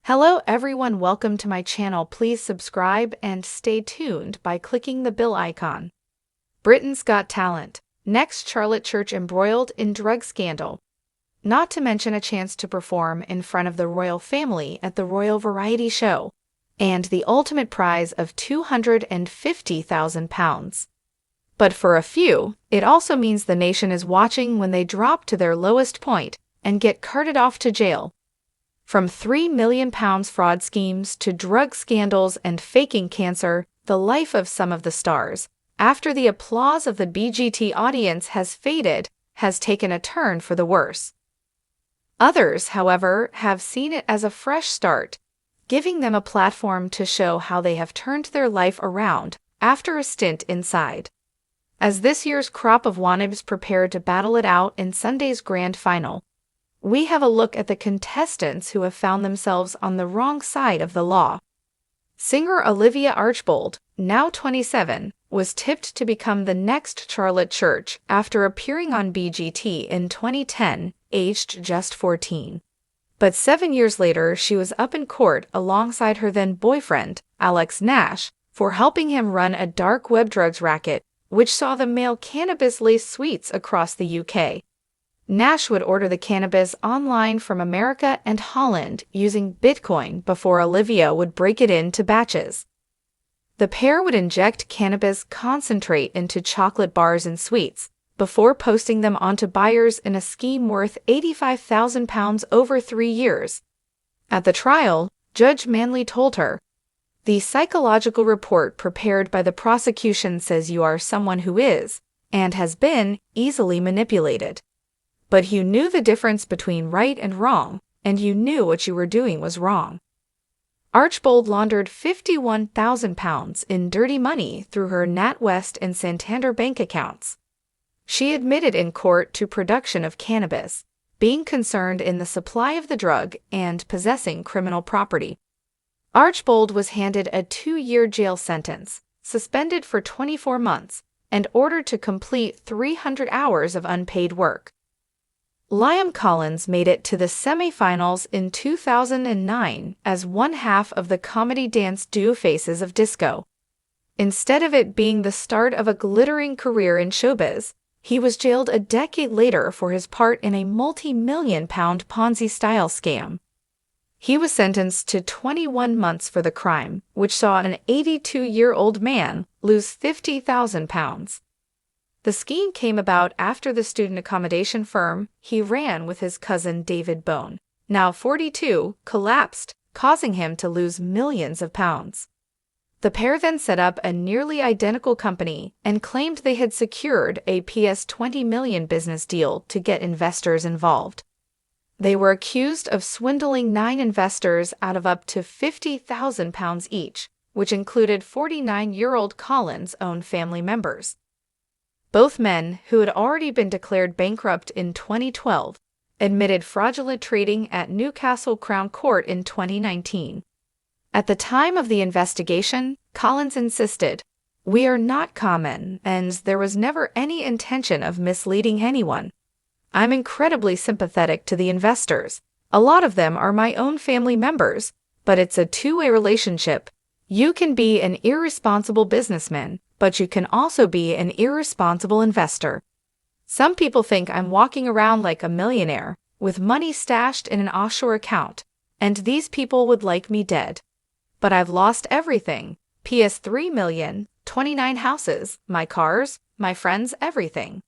Hello everyone, welcome to my channel. Please subscribe and stay tuned by clicking the bell icon. Britain's Got Talent. Next, Charlotte Church embroiled in drug scandal. Not to mention a chance to perform in front of the royal family at the Royal Variety Show, and the ultimate prize of £250,000. But for a few, it also means the nation is watching when they drop to their lowest point and get carted off to jail. From £3 million fraud schemes to drug scandals and faking cancer, the life of some of the stars, after the applause of the BGT audience has faded, has taken a turn for the worse. Others, however, have seen it as a fresh start, giving them a platform to show how they have turned their life around after a stint inside. As this year's crop of wannabes prepare to battle it out in Sunday's grand final, we have a look at the contestants who have found themselves on the wrong side of the law. Singer Olivia Archbold, now 27, was tipped to become the next Charlotte Church after appearing on BGT in 2010, aged just 14. But 7 years later, she was up in court alongside her then-boyfriend, Alex Nash, for helping him run a dark web drugs racket, which saw them mail cannabis-laced sweets across the UK. Nash would order the cannabis online from America and Holland using Bitcoin before Olivia would break it into batches. The pair would inject cannabis concentrate into chocolate bars and sweets before posting them onto buyers in a scheme worth £85,000 over 3 years. At the trial, Judge Manley told her, "The psychological report prepared by the prosecution says you are someone who is, and has been, easily manipulated. But you knew the difference between right and wrong, and you knew what you were doing was wrong." Archbold laundered £51,000 in dirty money through her NatWest and Santander bank accounts. She admitted in court to production of cannabis, being concerned in the supply of the drug, and possessing criminal property. Archbold was handed a 2-year jail sentence, suspended for 24 months, and ordered to complete 300 hours of unpaid work. Liam Collins made it to the semi-finals in 2009 as one half of the comedy dance duo Faces of Disco. Instead of it being the start of a glittering career in showbiz, he was jailed a decade later for his part in a multi-million-pound Ponzi-style scam. He was sentenced to 21 months for the crime, which saw an 82-year-old man lose £50,000. The scheme came about after the student accommodation firm he ran with his cousin David Bone, now 42, collapsed, causing him to lose millions of pounds. The pair then set up a nearly identical company and claimed they had secured a £20 million business deal to get investors involved. They were accused of swindling 9 investors out of up to £50,000 each, which included 49-year-old Collins' own family members. Both men, who had already been declared bankrupt in 2012, admitted fraudulent trading at Newcastle Crown Court in 2019. At the time of the investigation, Collins insisted, "We are not common, and there was never any intention of misleading anyone. I'm incredibly sympathetic to the investors. A lot of them are my own family members, but it's a two-way relationship. You can be an irresponsible businessman, but you can also be an irresponsible investor. Some people think I'm walking around like a millionaire, with money stashed in an offshore account, and these people would like me dead. But I've lost everything. PS 3 million, 29 houses, my cars, my friends, everything."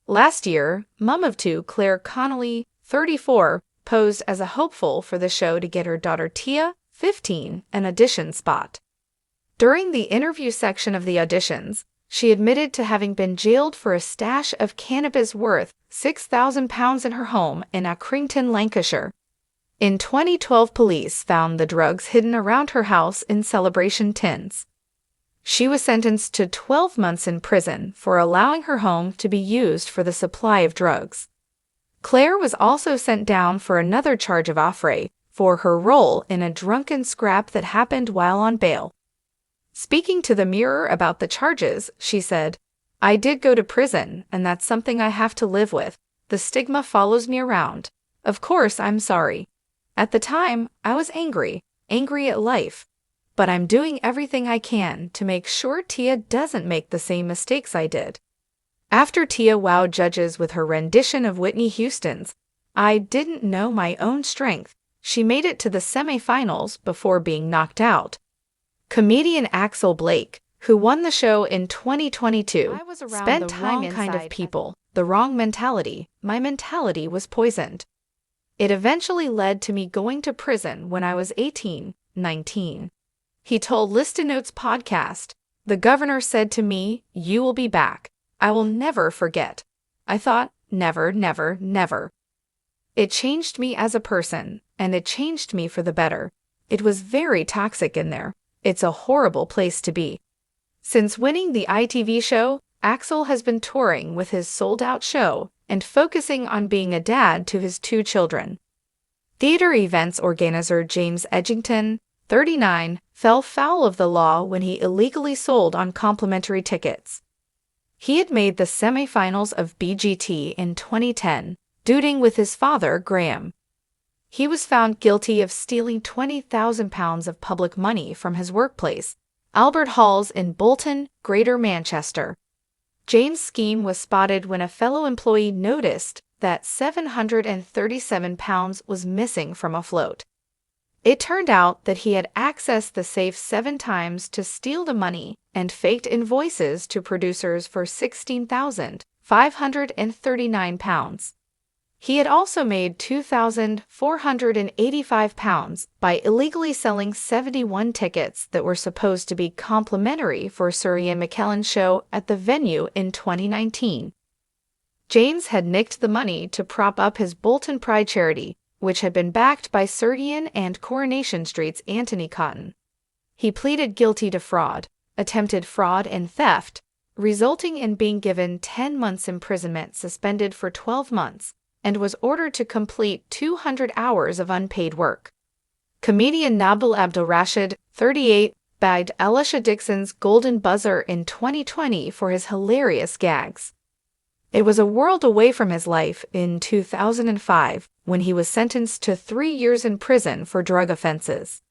Last year, mum of 2 Claire Connolly, 34, posed as a hopeful for the show to get her daughter Tia, 15, an audition spot. During the interview section of the auditions, she admitted to having been jailed for a stash of cannabis worth £6,000 in her home in Accrington, Lancashire. In 2012, police found the drugs hidden around her house in Celebration tins. She was sentenced to 12 months in prison for allowing her home to be used for the supply of drugs. Claire was also sent down for another charge of affray for her role in a drunken scrap that happened while on bail. Speaking to the Mirror about the charges, she said, "I did go to prison, and that's something I have to live with. The stigma follows me around. Of course, I'm sorry. At the time, I was angry at life. But I'm doing everything I can to make sure Tia doesn't make the same mistakes I did. After Tia wowed judges with her rendition of Whitney Houston's I Didn't Know My Own Strength, she made it to the semifinals before being knocked out. Comedian Axel Blake, who won the show in 2022, spent time in kind of people, the wrong mentality. My mentality was poisoned. It eventually led to me going to prison when I was 18, 19. He told Listen Notes podcast, "The governor said to me, 'You will be back.' I will never forget. I thought, never, never, never. It changed me as a person, and it changed me for the better. It was very toxic in there. It's a horrible place to be." Since winning the ITV show, Axel has been touring with his sold-out show and focusing on being a dad to his 2 children. Theater events organizer James Edgington, 39, fell foul of the law when he illegally sold on complimentary tickets. He had made the semifinals of BGT in 2010, duding with his father, Graham. He was found guilty of stealing £20,000 of public money from his workplace, Albert Hall's in Bolton, Greater Manchester. James' scheme was spotted when a fellow employee noticed that £737 was missing from a float. It turned out that he had accessed the safe 7 times to steal the money and faked invoices to producers for £16,539. He had also made £2,485 by illegally selling 71 tickets that were supposed to be complimentary for Sir Ian McKellen's show at the venue in 2019. James had nicked the money to prop up his Bolton Pride charity, which had been backed by Sir Ian and Coronation Street's Anthony Cotton. He pleaded guilty to fraud, attempted fraud and theft, resulting in being given 10 months imprisonment suspended for 12 months, and was ordered to complete 200 hours of unpaid work. Comedian Nabil Abdelrashid, 38, bagged Alicia Dixon's Golden Buzzer in 2020 for his hilarious gags. It was a world away from his life in 2005 when he was sentenced to 3 years in prison for drug offenses.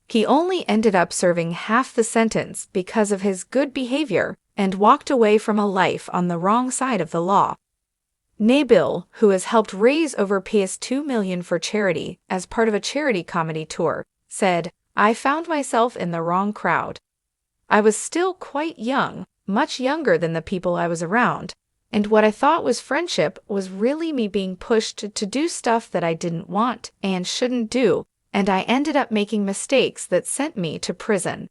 He only ended up serving half the sentence because of his good behavior and walked away from a life on the wrong side of the law. Nabil, who has helped raise over $2 million for charity as part of a charity comedy tour, said, "I found myself in the wrong crowd. I was still quite young, much younger than the people I was around, and what I thought was friendship was really me being pushed to do stuff that I didn't want and shouldn't do, and I ended up making mistakes that sent me to prison.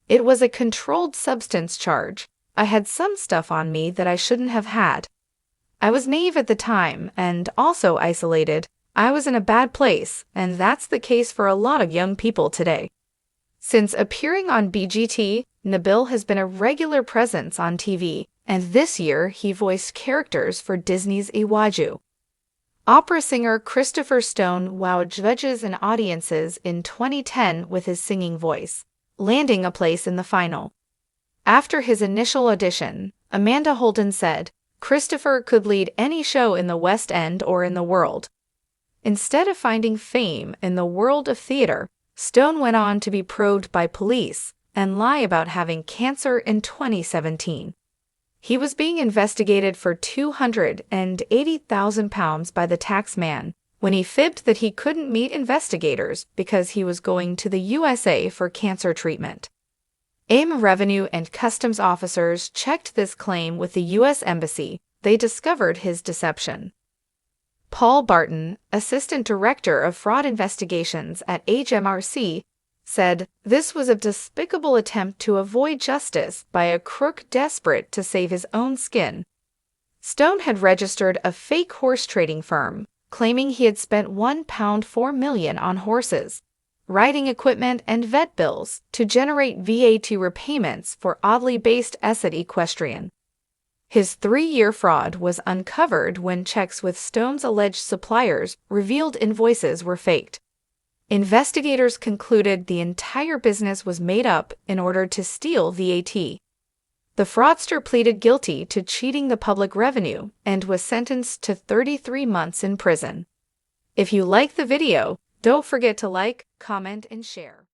It was a controlled substance charge. I had some stuff on me that I shouldn't have had. I was naive at the time and also isolated. I was in a bad place, and that's the case for a lot of young people today." Since appearing on BGT, Nabil has been a regular presence on TV, and this year he voiced characters for Disney's Iwaju. Opera singer Christopher Stone wowed judges and audiences in 2010 with his singing voice, landing a place in the final. After his initial audition, Amanda Holden said, "Christopher could lead any show in the West End or in the world." Instead of finding fame in the world of theater, Stone went on to be probed by police and lie about having cancer in 2017. He was being investigated for £280,000 by the tax man when he fibbed that he couldn't meet investigators because he was going to the USA for cancer treatment. AIM Revenue and Customs officers checked this claim with the U.S. Embassy. They discovered his deception. Paul Barton, Assistant Director of Fraud Investigations at HMRC, said, "This was a despicable attempt to avoid justice by a crook desperate to save his own skin." Stone had registered a fake horse trading firm, claiming he had spent £1.4 million on horses, riding equipment and vet bills to generate VAT repayments for oddly based Esset Equestrian. His 3-year fraud was uncovered when checks with Stone's alleged suppliers revealed invoices were faked. Investigators concluded the entire business was made up in order to steal VAT. The fraudster pleaded guilty to cheating the public revenue and was sentenced to 33 months in prison. If you like the video, Don't forget to like, comment, and share.